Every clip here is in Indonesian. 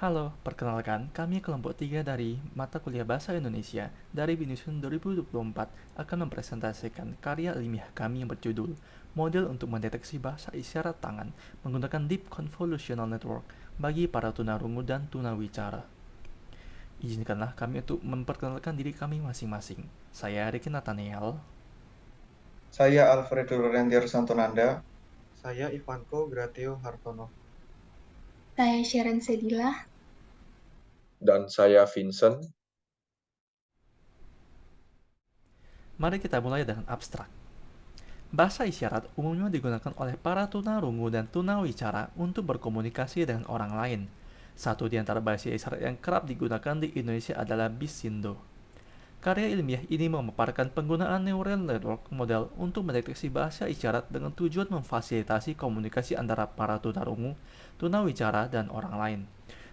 Halo, perkenalkan, kami kelompok 3 dari mata kuliah Bahasa Indonesia dari Binusung 2024 akan mempresentasikan karya ilmiah kami yang berjudul Model untuk Mendeteksi Bahasa Isyarat Tangan menggunakan Deep Convolutional Network bagi para tunarungu dan tunawicara. Izinkanlah kami untuk memperkenalkan diri kami masing-masing. Saya Ricky Nathaniel. Saya Alfredo Laurentier Santonanda. Saya Ivanko Gratio Hartono. Saya Sharon Sedila. Dan saya Vincent. Mari kita mulai dengan abstrak. Bahasa isyarat umumnya digunakan oleh para tunarungu dan tunawicara untuk berkomunikasi dengan orang lain. Satu di antara bahasa isyarat yang kerap digunakan di Indonesia adalah Bisindo. Karya ilmiah ini memaparkan penggunaan neural network model untuk mendeteksi bahasa isyarat dengan tujuan memfasilitasi komunikasi antara para tunarungu, tunawicara, dan orang lain.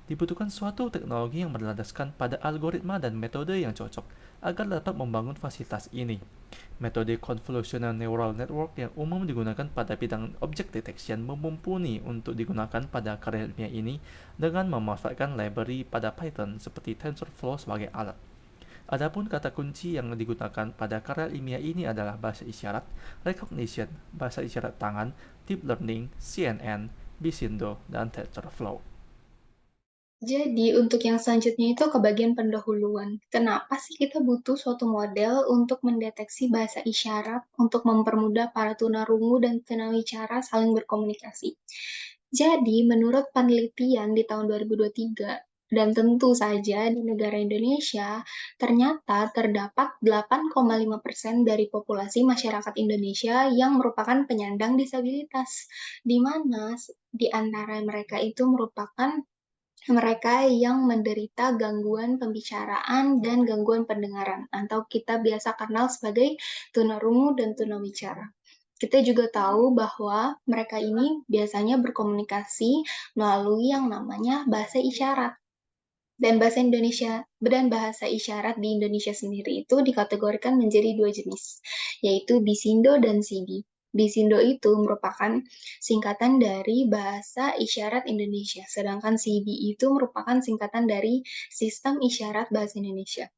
Dibutuhkan suatu teknologi yang berlandaskan pada algoritma dan metode yang cocok agar dapat membangun fasilitas ini. Metode Convolutional Neural Network yang umum digunakan pada bidang object detection mumpuni untuk digunakan pada karya ilmiah ini dengan memanfaatkan library pada Python seperti TensorFlow sebagai alat. Adapun kata kunci yang digunakan pada karya ilmiah ini adalah bahasa isyarat, recognition, bahasa isyarat tangan, deep learning, CNN, Bisindo, dan TensorFlow. Jadi, untuk yang selanjutnya itu ke bagian pendahuluan. Kenapa sih kita butuh suatu model untuk mendeteksi bahasa isyarat untuk mempermudah para tunarungu dan tunawicara saling berkomunikasi? Jadi, menurut penelitian di tahun 2023, dan tentu saja di negara Indonesia, ternyata terdapat 8,5% dari populasi masyarakat Indonesia yang merupakan penyandang disabilitas, di mana di antara mereka itu merupakan mereka yang menderita gangguan pembicaraan dan gangguan pendengaran, atau kita biasa kenal sebagai tunarungu dan tunawicara. Kita juga tahu bahwa mereka ini biasanya berkomunikasi melalui yang namanya bahasa isyarat. Dan bahasa isyarat di Indonesia sendiri itu dikategorikan menjadi dua jenis, yaitu Bisindo dan Sidi. Bisindo itu merupakan singkatan dari Bahasa Isyarat Indonesia, sedangkan Sidi itu merupakan singkatan dari Sistem Isyarat Bahasa Indonesia.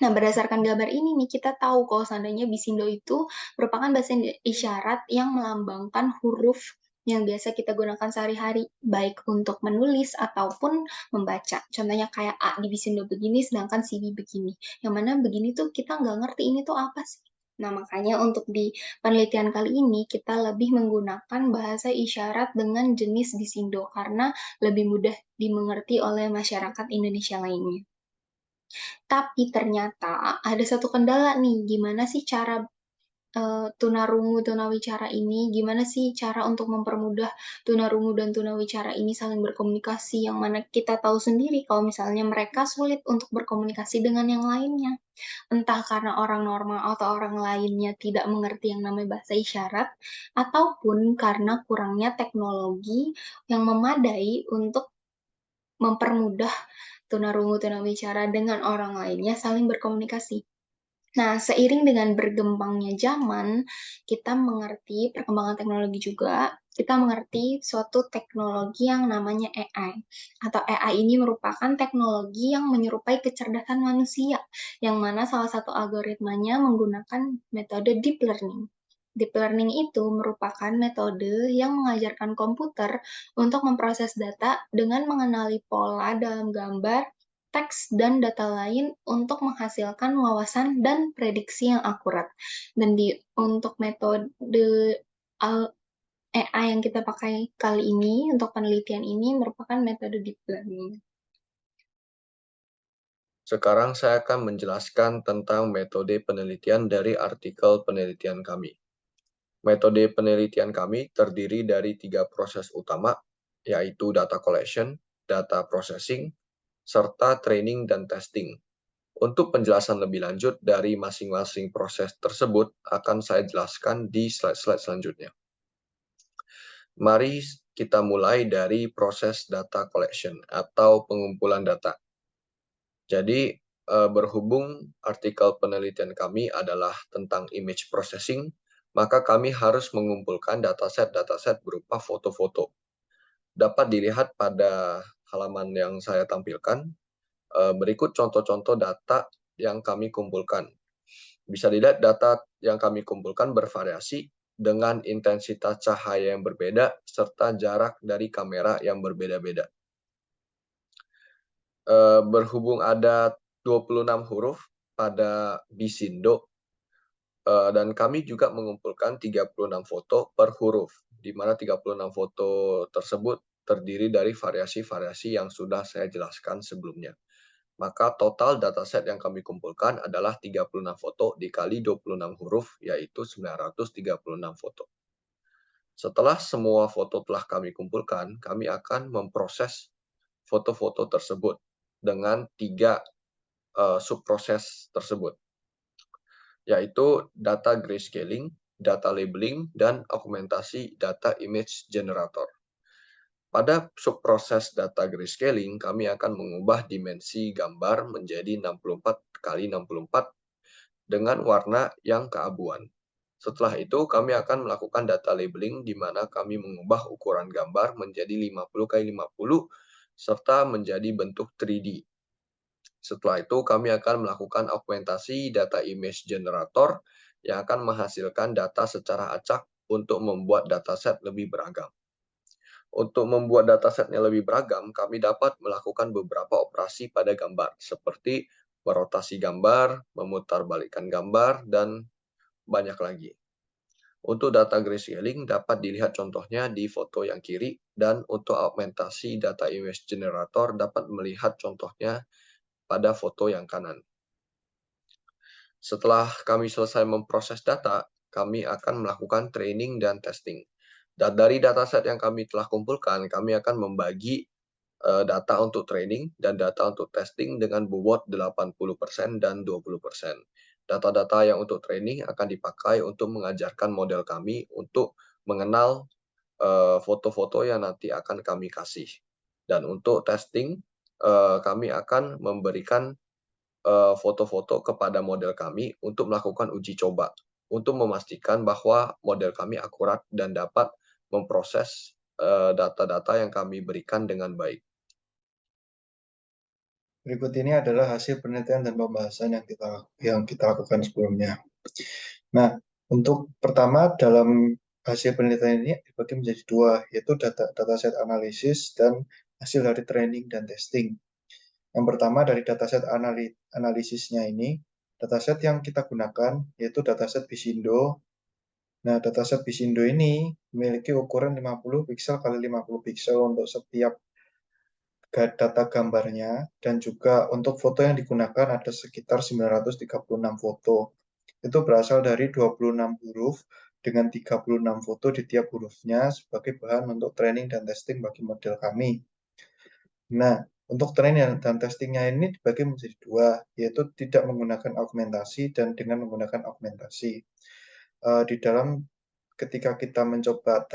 Nah, berdasarkan gambar ini nih, kita tahu kalau seandainya Bisindo itu merupakan bahasa isyarat yang melambangkan huruf yang biasa kita gunakan sehari-hari, baik untuk menulis ataupun membaca. Contohnya kayak A di Bisindo begini, sedangkan C di begini. Yang mana begini tuh kita nggak ngerti ini tuh apa sih. Nah, makanya untuk di penelitian kali ini, kita lebih menggunakan bahasa isyarat dengan jenis Bisindo, karena lebih mudah dimengerti oleh masyarakat Indonesia lainnya. Tapi ternyata ada satu kendala nih, gimana sih cara tunarungu tunawicara ini, gimana sih cara untuk mempermudah tunarungu dan tunawicara ini saling berkomunikasi, yang mana kita tahu sendiri kalau misalnya mereka sulit untuk berkomunikasi dengan yang lainnya. Entah karena orang normal atau orang lainnya tidak mengerti yang namanya bahasa isyarat, ataupun karena kurangnya teknologi yang memadai untuk mempermudah tunarungu tunawicara dengan orang lainnya saling berkomunikasi. Nah, seiring dengan berkembangnya zaman, kita mengerti perkembangan teknologi juga, kita mengerti suatu teknologi yang namanya AI. Atau AI ini merupakan teknologi yang menyerupai kecerdasan manusia, yang mana salah satu algoritmanya menggunakan metode deep learning. Deep learning itu merupakan metode yang mengajarkan komputer untuk memproses data dengan mengenali pola dalam gambar, teks, dan data lain untuk menghasilkan wawasan dan prediksi yang akurat. Dan untuk metode AI yang kita pakai kali ini untuk penelitian ini merupakan metode deep learning. Sekarang saya akan menjelaskan tentang metode penelitian dari artikel penelitian kami. Metode penelitian kami terdiri dari 3 proses utama, yaitu data collection, data processing, serta training dan testing. Untuk penjelasan lebih lanjut dari masing-masing proses tersebut akan saya jelaskan di slide-slide selanjutnya. Mari kita mulai dari proses data collection atau pengumpulan data. Jadi, berhubung artikel penelitian kami adalah tentang image processing, maka kami harus mengumpulkan dataset berupa foto-foto. Dapat dilihat pada halaman yang saya tampilkan, berikut contoh-contoh data yang kami kumpulkan. Bisa dilihat data yang kami kumpulkan bervariasi dengan intensitas cahaya yang berbeda serta jarak dari kamera yang berbeda-beda. Berhubung ada 26 huruf pada Bisindo, dan kami juga mengumpulkan 36 foto per huruf, di mana 36 foto tersebut terdiri dari variasi-variasi yang sudah saya jelaskan sebelumnya. Maka total dataset yang kami kumpulkan adalah 36 foto dikali 26 huruf, yaitu 936 foto. Setelah semua foto telah kami kumpulkan, kami akan memproses foto-foto tersebut dengan 3 subproses tersebut, yaitu data grayscaling, data labeling, dan augmentasi data image generator. Pada subproses data grayscaling, kami akan mengubah dimensi gambar menjadi 64 kali 64 dengan warna yang keabuan. Setelah itu, kami akan melakukan data labeling di mana kami mengubah ukuran gambar menjadi 50 kali 50 serta menjadi bentuk 3D. Setelah itu, kami akan melakukan augmentasi data image generator yang akan menghasilkan data secara acak untuk membuat dataset lebih beragam. Untuk membuat datasetnya lebih beragam, kami dapat melakukan beberapa operasi pada gambar, seperti merotasi gambar, memutarbalikkan gambar, dan banyak lagi. Untuk data grayscaling dapat dilihat contohnya di foto yang kiri, dan untuk augmentasi data image generator dapat melihat contohnya pada foto yang kanan. Setelah kami selesai memproses data, kami akan melakukan training dan testing. Dan dari dataset yang kami telah kumpulkan, kami akan membagi data untuk training dan data untuk testing dengan bobot 80% dan 20%. Data-data yang untuk training akan dipakai untuk mengajarkan model kami untuk mengenal foto-foto yang nanti akan kami kasih. Dan untuk testing, kami akan memberikan foto-foto kepada model kami untuk melakukan uji coba, untuk memastikan bahwa model kami akurat dan dapat memproses data-data yang kami berikan dengan baik. Berikut ini adalah hasil penelitian dan pembahasan yang kita lakukan sebelumnya. Nah, untuk pertama dalam hasil penelitian ini dibagi menjadi dua, yaitu dataset analisis dan hasil dari training dan testing. Yang pertama dari dataset analisisnya ini, dataset yang kita gunakan yaitu dataset Bisindo. Nah, dataset Bisindo ini memiliki ukuran 50 piksel kali 50 piksel untuk setiap data gambarnya, dan juga untuk foto yang digunakan ada sekitar 936 foto. Itu berasal dari 26 huruf dengan 36 foto di tiap hurufnya sebagai bahan untuk training dan testing bagi model kami. Nah, untuk training dan testingnya ini dibagi menjadi dua, yaitu tidak menggunakan augmentasi dan dengan menggunakan augmentasi. Di dalam ketika kita mencoba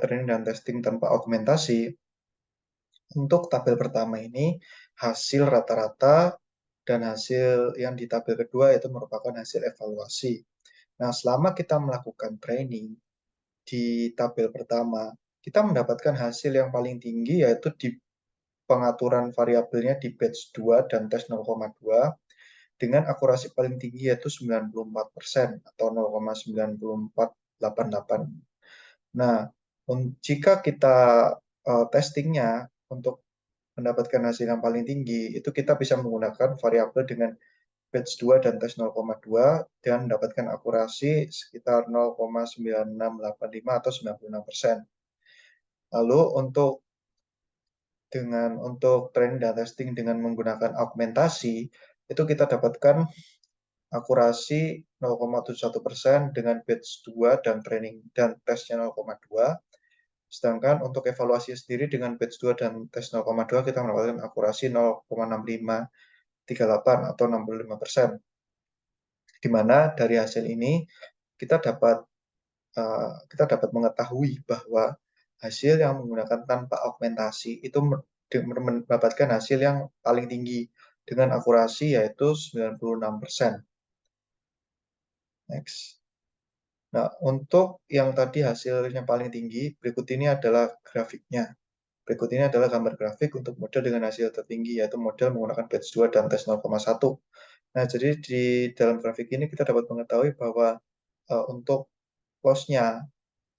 training dan testing tanpa augmentasi, untuk tabel pertama ini hasil rata-rata dan hasil yang di tabel kedua itu merupakan hasil evaluasi. Nah, selama kita melakukan training di tabel pertama, kita mendapatkan hasil yang paling tinggi yaitu di pengaturan variabelnya di batch 2 dan tes 0,2 dengan akurasi paling tinggi yaitu 94% atau 0,9488. Nah, jika kita testingnya untuk mendapatkan hasil yang paling tinggi, itu kita bisa menggunakan variabel dengan batch 2 dan tes 0,2 dan mendapatkan akurasi sekitar 0,9685 atau 96%. Lalu untuk training dan testing dengan menggunakan augmentasi, itu kita dapatkan akurasi 0,71% dengan batch 2 dan training dan tesnya 0,2. Sedangkan untuk evaluasi sendiri dengan batch 2 dan tes 0,2 kita mendapatkan akurasi 0,6538 atau 65%. Di mana dari hasil ini kita dapat mengetahui bahwa hasil yang menggunakan tanpa augmentasi itu mendapatkan hasil yang paling tinggi dengan akurasi yaitu 96%. Next. Nah, untuk yang tadi hasilnya paling tinggi, berikut ini adalah grafiknya. Berikut ini adalah gambar grafik untuk model dengan hasil tertinggi, yaitu model menggunakan batch 2 dan tes 0,1. Nah, jadi di dalam grafik ini kita dapat mengetahui bahwa untuk loss-nya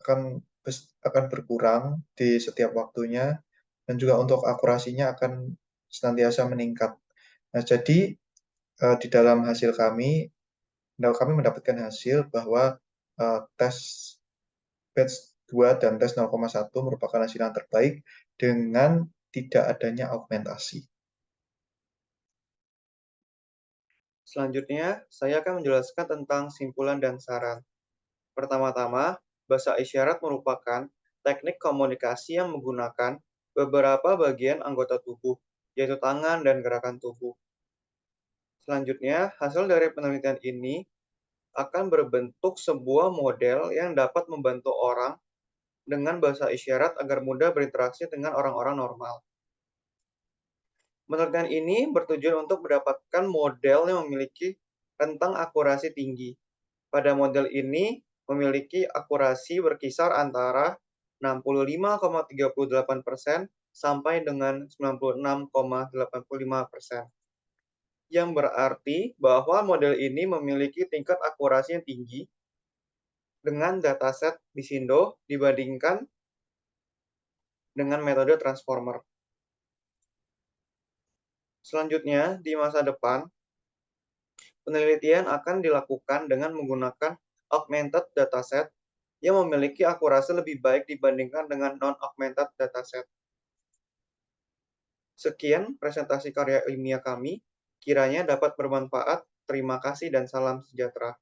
akan berkurang di setiap waktunya, dan juga untuk akurasinya akan senantiasa meningkat. Nah, jadi di dalam hasil kami mendapatkan hasil bahwa tes batch 2 dan tes 0,1 merupakan hasil yang terbaik dengan tidak adanya augmentasi. Selanjutnya, saya akan menjelaskan tentang simpulan dan saran. Pertama-tama, bahasa isyarat merupakan teknik komunikasi yang menggunakan beberapa bagian anggota tubuh, yaitu tangan dan gerakan tubuh. Selanjutnya, hasil dari penelitian ini akan berbentuk sebuah model yang dapat membantu orang dengan bahasa isyarat agar mudah berinteraksi dengan orang-orang normal. Penelitian ini bertujuan untuk mendapatkan model yang memiliki rentang akurasi tinggi. Pada model ini memiliki akurasi berkisar antara 65,38% sampai dengan 96,85%. Yang berarti bahwa model ini memiliki tingkat akurasi yang tinggi dengan dataset Bisindo dibandingkan dengan metode transformer. Selanjutnya, di masa depan, penelitian akan dilakukan dengan menggunakan augmented dataset yang memiliki akurasi lebih baik dibandingkan dengan non-augmented dataset. Sekian presentasi karya ilmiah kami, kiranya dapat bermanfaat. Terima kasih dan salam sejahtera.